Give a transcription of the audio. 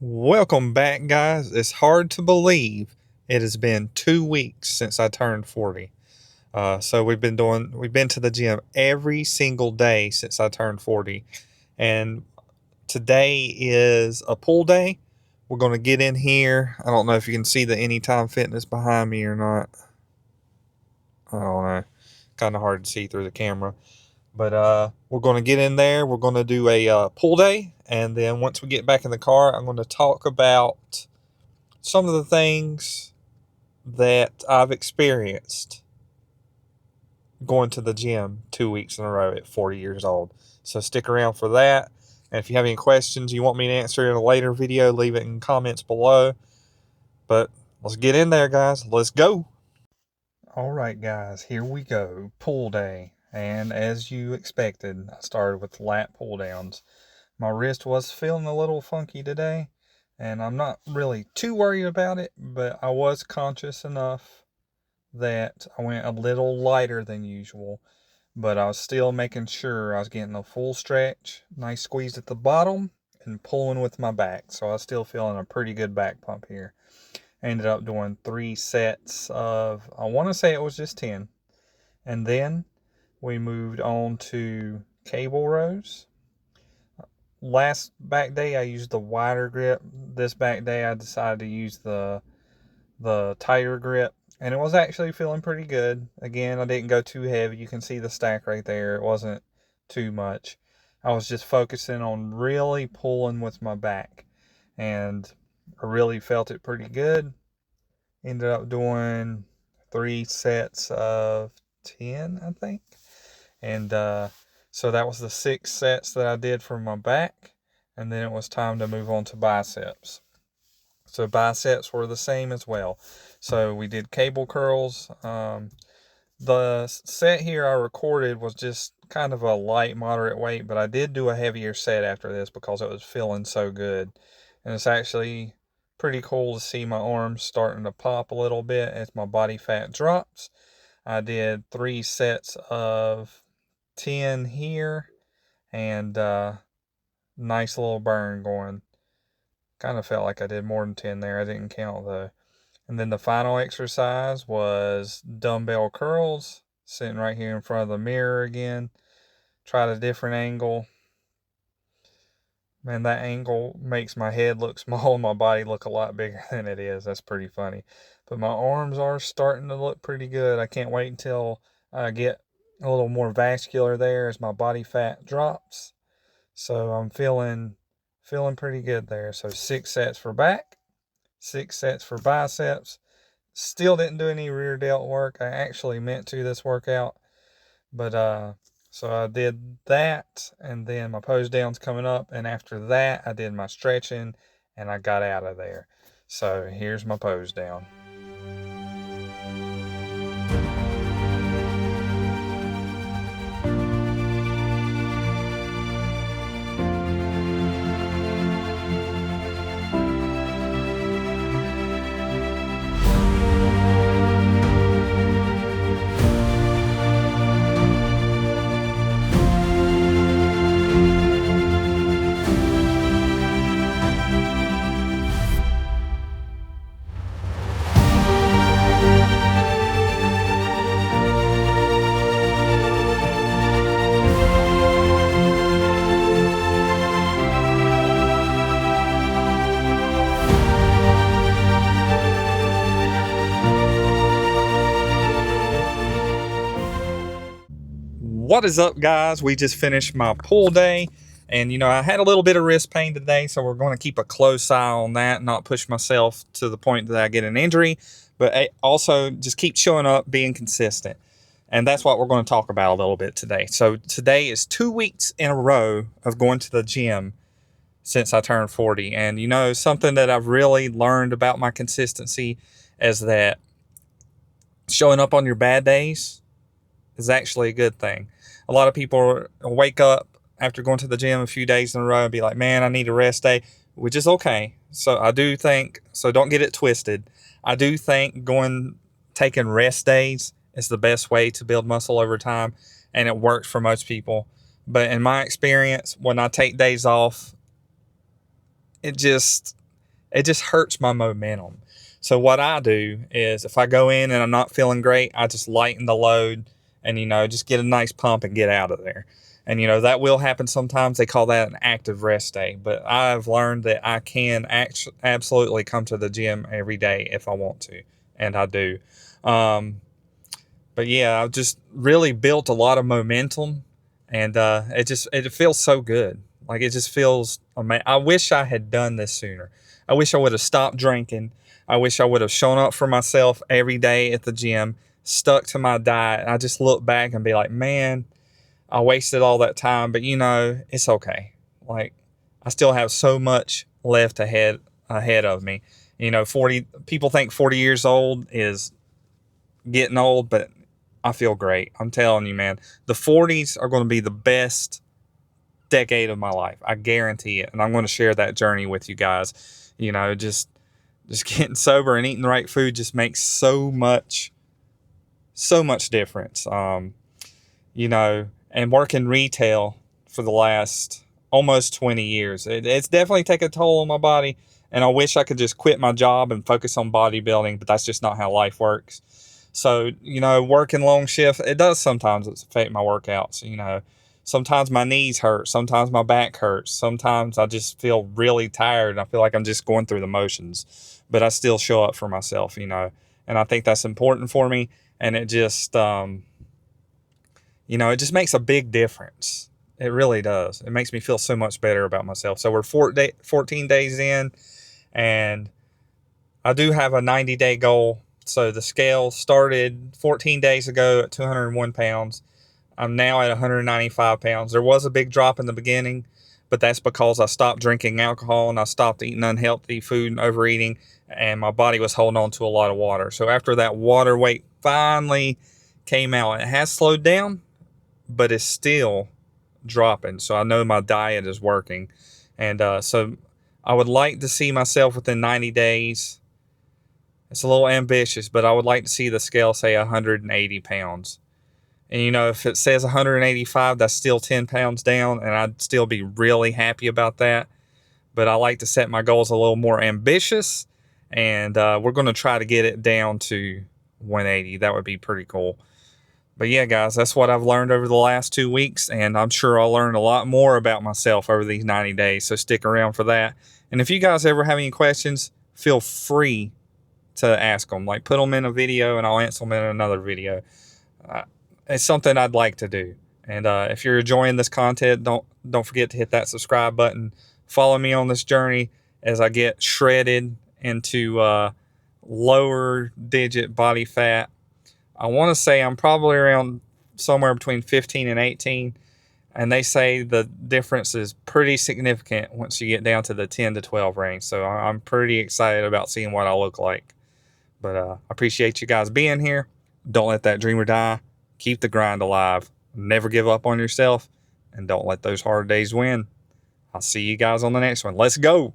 Welcome back, guys. It's hard to believe it has been 2 weeks since I turned 40. So we've been to the gym every single day since I turned 40. And today is a pull day. We're going to get in here. I don't know if you can see the Anytime Fitness behind me or not. I don't know. Kind of hard to see through the camera. But we're going to get in there. We're going to do a pull day. And then once we get back in the car, I'm going to talk about some of the things that I've experienced going to the gym 2 weeks in a row at 40 years old. So stick around for that. And if you have any questions you want me to answer in a later video, leave it in comments below. But let's get in there, guys. Let's go. All right, guys, here we go. Pull day. And as you expected, I started with lat pull downs. My wrist was feeling a little funky today, and I'm not really too worried about it, but I was conscious enough that I went a little lighter than usual, but I was still making sure I was getting a full stretch, nice squeeze at the bottom, and pulling with my back. So I was still feeling a pretty good back pump here. I ended up doing 3 sets of, I want to say it was just 10. And then we moved on to cable rows. Last back day I used the wider grip. This back day I decided to use the tighter grip, and it was actually feeling pretty good. Again, I didn't go too heavy. You can see the stack right there. It wasn't too much. I was just focusing on really pulling with my back, and I really felt it pretty good. Ended up doing 3 sets of 10, I think. And so that was the 6 sets that I did for my back. And then it was time to move on to biceps. So biceps were the same as well. So we did cable curls. The set here I recorded was just kind of a light, moderate weight, but I did do a heavier set after this because it was feeling so good. And it's actually pretty cool to see my arms starting to pop a little bit as my body fat drops. I did 3 sets of 10 here, and nice little burn going. Kind of felt like I did more than 10 there. I didn't count though. And then the final exercise was dumbbell curls, sitting right here in front of the mirror again. Tried a different angle. Man, that angle makes my head look small and my body look a lot bigger than it is. That's pretty funny. But my arms are starting to look pretty good. I can't wait until I get a little more vascular there as my body fat drops. So I'm feeling pretty good there. So 6 sets for back, 6 sets for biceps. Still didn't do any rear delt work. I actually meant to this workout, but so I did that, and then my pose down's coming up, and after that I did my stretching and I got out of there. So here's my pose down. What is up, guys? We just finished my pull day, and I had a little bit of wrist pain today, so we're going to keep a close eye on that, not push myself to the point that I get an injury, but also just keep showing up, being consistent. And that's what we're going to talk about a little bit today. So today is 2 weeks in a row of going to the gym since I turned 40. And something that I've really learned about my consistency is that showing up on your bad days is actually a good thing. A lot of people wake up after going to the gym a few days in a row and be like, man, I need a rest day, which is okay. So I do think, so don't get it twisted. I do think taking rest days is the best way to build muscle over time, and it works for most people. But in my experience, when I take days off, it just, it just hurts my momentum. So what I do is if I go in and I'm not feeling great, I just lighten the load and, just get a nice pump and get out of there. And, that will happen sometimes. They call that an active rest day. But I've learned that I can absolutely come to the gym every day if I want to. And I do. But yeah, I've just really built a lot of momentum. And it feels so good. Like, it just feels amazing. I wish I had done this sooner. I wish I would have stopped drinking. I wish I would have shown up for myself every day at the gym, stuck to my diet. And I just look back and be like, man, I wasted all that time. But, it's okay. Like, I still have so much left ahead of me. 40 people think 40 years old is getting old, but I feel great. I'm telling you, man, the 40s are going to be the best decade of my life. I guarantee it. And I'm going to share that journey with you guys. Just getting sober and eating the right food just makes so much difference. And working retail for the last almost 20 years, it's definitely taken a toll on my body. And I wish I could just quit my job and focus on bodybuilding, but that's just not how life works. So, working long shift, it does sometimes affect my workouts. Sometimes my knees hurt. Sometimes my back hurts. Sometimes I just feel really tired. And I feel like I'm just going through the motions, but I still show up for myself, and I think that's important for me. And it just, it just makes a big difference. It really does. It makes me feel so much better about myself. So we're 14 days in, and I do have a 90-day goal. So the scale started 14 days ago at 201 pounds. I'm now at 195 pounds. There was a big drop in the beginning, but that's because I stopped drinking alcohol and I stopped eating unhealthy food and overeating, and my body was holding on to a lot of water. So after that water weight finally came out, it has slowed down, but it's still dropping. So I know my diet is working. And so I would like to see myself within 90 days. It's a little ambitious, but I would like to see the scale say 180 pounds. And, if it says 185, that's still 10 pounds down, and I'd still be really happy about that. But I like to set my goals a little more ambitious, and we're going to try to get it down to 180. That would be pretty cool. But yeah, guys, that's what I've learned over the last 2 weeks, and I'm sure I'll learn a lot more about myself over these 90 days, so stick around for that. And if you guys ever have any questions, feel free to ask them. Like, put them in a video, and I'll answer them in another video. It's something I'd like to do. And if you're enjoying this content, don't forget to hit that subscribe button. Follow me on this journey as I get shredded into lower digit body fat. I want to say I'm probably around somewhere between 15 and 18. And they say the difference is pretty significant once you get down to the 10 to 12 range. So I'm pretty excited about seeing what I look like. But I appreciate you guys being here. Don't let that dreamer die. Keep the grind alive. Never give up on yourself. And don't let those hard days win. I'll see you guys on the next one. Let's go.